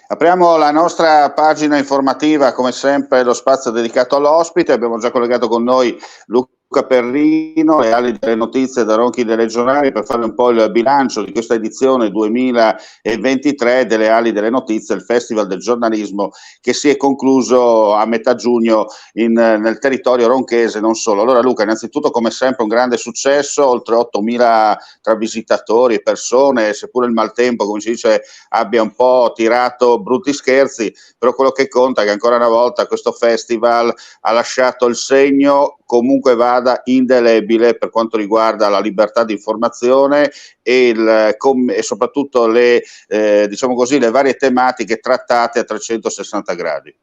Apriamo la nostra pagina informativa, come sempre lo spazio dedicato all'ospite. Abbiamo già collegato con noi Luca Perrino, le ali delle notizie da Ronchi dei Regionali, per fare un po' il bilancio di questa edizione 2023 delle ali delle notizie, il Festival del giornalismo che si è concluso a metà giugno nel territorio ronchese, non solo. Allora Luca, innanzitutto come sempre un grande successo, oltre 8.000 tra visitatori e persone, seppure il maltempo, come si dice, abbia un po' tirato brutti scherzi, però quello che conta è che ancora una volta questo festival ha lasciato il segno, comunque vada, indelebile per quanto riguarda la libertà di informazione e soprattutto diciamo così, le varie tematiche trattate a 360 gradi.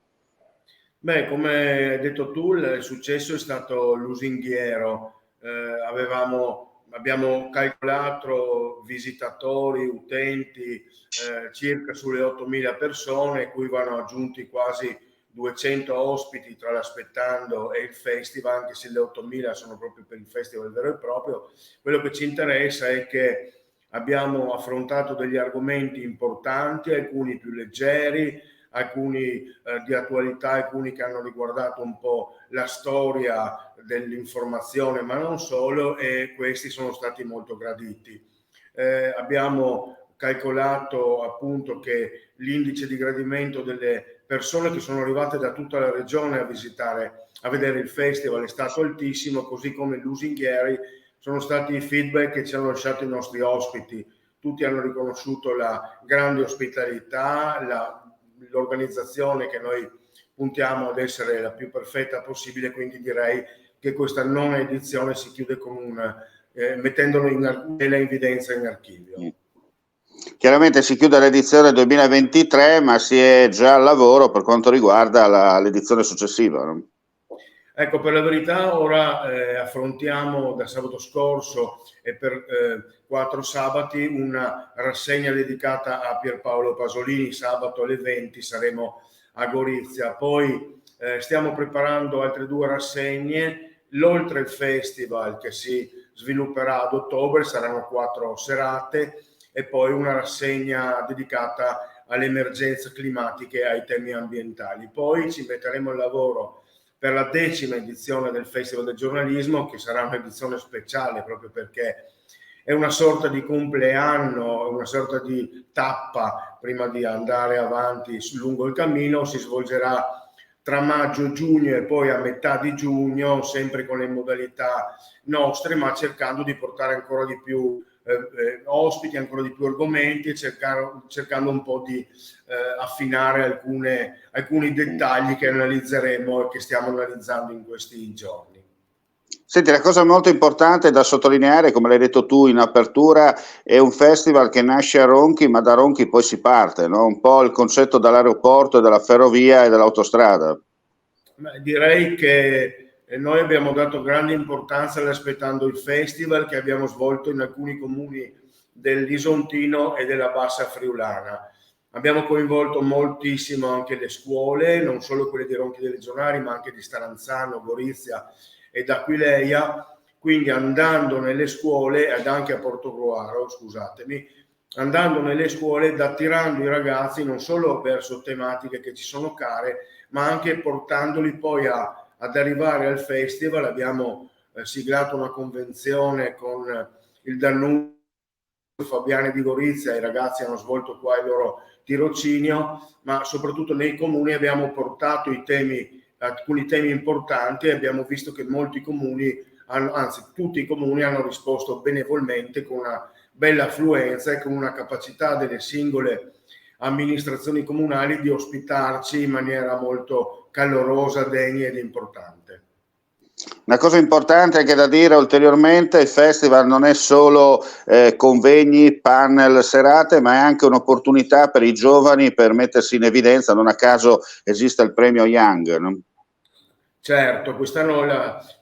Beh, come hai detto tu, il successo è stato lusinghiero. Abbiamo calcolato visitatori, utenti, circa sulle 8.000 persone, cui vanno aggiunti quasi 200 ospiti tra l'aspettando e il festival, anche se le 8.000 sono proprio per il festival vero e proprio. Quello che ci interessa è che abbiamo affrontato degli argomenti importanti, alcuni più leggeri, alcuni di attualità, alcuni che hanno riguardato un po' la storia dell'informazione, ma non solo, e questi sono stati molto graditi. Abbiamo calcolato appunto che l'indice di gradimento delle persone che sono arrivate da tutta la regione a vedere il festival è stato altissimo, così come lusinghieri sono stati i feedback che ci hanno lasciato i nostri ospiti. Tutti hanno riconosciuto la grande ospitalità, l'organizzazione che noi puntiamo ad essere la più perfetta possibile, quindi direi che questa nona edizione si chiude con mettendolo nella evidenza in archivio. Chiaramente si chiude l'edizione 2023, ma si è già al lavoro per quanto riguarda l'edizione successiva, no? Ecco, per la verità ora affrontiamo da sabato scorso e per 4 sabati una rassegna dedicata a Pierpaolo Pasolini. Sabato alle 20 saremo a Gorizia. Poi stiamo preparando altre 2 rassegne. L'Oltre il Festival che si svilupperà ad ottobre, saranno 4 serate, e poi una rassegna dedicata alle emergenze climatiche e ai temi ambientali. Poi ci metteremo al lavoro per la 10ª edizione del Festival del giornalismo, che sarà un'edizione speciale proprio perché è una sorta di compleanno, una sorta di tappa prima di andare avanti lungo il cammino. Si svolgerà tra maggio, giugno e poi a metà di giugno, sempre con le modalità nostre, ma cercando di portare ancora di più ospiti, ancora di più argomenti, e cercando un po' di affinare alcuni dettagli che analizzeremo e che stiamo analizzando in questi giorni. Senti, la cosa molto importante da sottolineare, come l'hai detto tu in apertura, è un festival che nasce a Ronchi, ma da Ronchi poi si parte, no? Un po' il concetto dall'aeroporto e della ferrovia e dell'autostrada. Direi che noi abbiamo dato grande importanza all'Aspettando il Festival, che abbiamo svolto in alcuni comuni dell'Isontino e della Bassa Friulana. Abbiamo coinvolto moltissimo anche le scuole, non solo quelle di Ronchi dei Legionari, ma anche di Staranzano, Gorizia e d'Aquileia. Quindi andando nelle scuole, ed anche a Portogruaro, scusatemi, andando nelle scuole ed attirando i ragazzi non solo verso tematiche che ci sono care, ma anche portandoli poi ad arrivare al festival. Abbiamo siglato una convenzione con il Danubio Fabiani di Gorizia, i ragazzi hanno svolto qua il loro tirocinio, ma soprattutto nei comuni abbiamo portato alcuni temi importanti, e abbiamo visto che molti comuni, anzi tutti i comuni, hanno risposto benevolmente con una bella affluenza e con una capacità delle singole amministrazioni comunali di ospitarci in maniera molto calorosa, degna ed importante. Una cosa importante anche da dire ulteriormente, il festival non è solo convegni, panel, serate, ma è anche un'opportunità per i giovani per mettersi in evidenza. Non a caso esiste il premio Young, no? Certo, quest'anno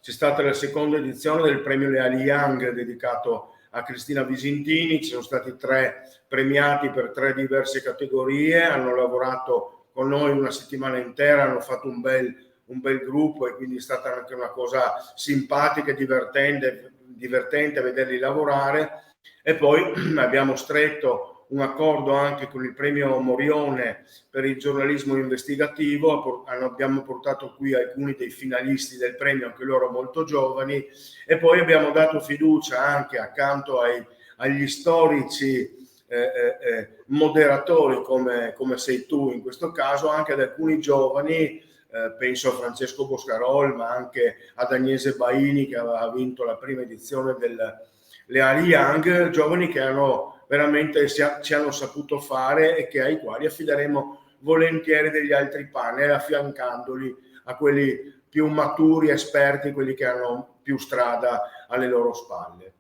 c'è stata la 2ª edizione del premio Leali Young dedicato a Cristina Visintini. Ci sono stati 3 premiati per 3 diverse categorie, hanno lavorato con noi una settimana intera, hanno fatto un bel gruppo, e quindi è stata anche una cosa simpatica e divertente a vederli lavorare. E poi abbiamo stretto un accordo anche con il premio Morione per il giornalismo investigativo, abbiamo portato qui alcuni dei finalisti del premio, anche loro molto giovani, e poi abbiamo dato fiducia anche, accanto agli storici moderatori come sei tu in questo caso, anche ad alcuni giovani, penso a Francesco Boscarol, ma anche ad Agnese Baini, che aveva vinto la prima edizione delle Ali Young, giovani che veramente ci hanno saputo fare e ai quali affideremo volentieri degli altri panel, affiancandoli a quelli più maturi, esperti, quelli che hanno più strada alle loro spalle.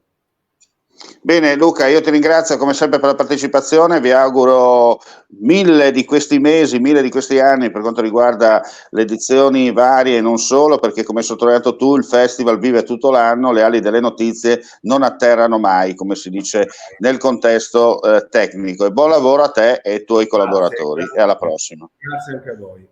Bene Luca, io ti ringrazio come sempre per la partecipazione, vi auguro 1000 di questi mesi, 1000 di questi anni per quanto riguarda le edizioni varie e non solo, perché come hai sottolineato tu il festival vive tutto l'anno, le ali delle notizie non atterrano mai, come si dice nel contesto tecnico. E buon lavoro a te e ai tuoi collaboratori. Grazie. E alla prossima. Grazie anche a voi.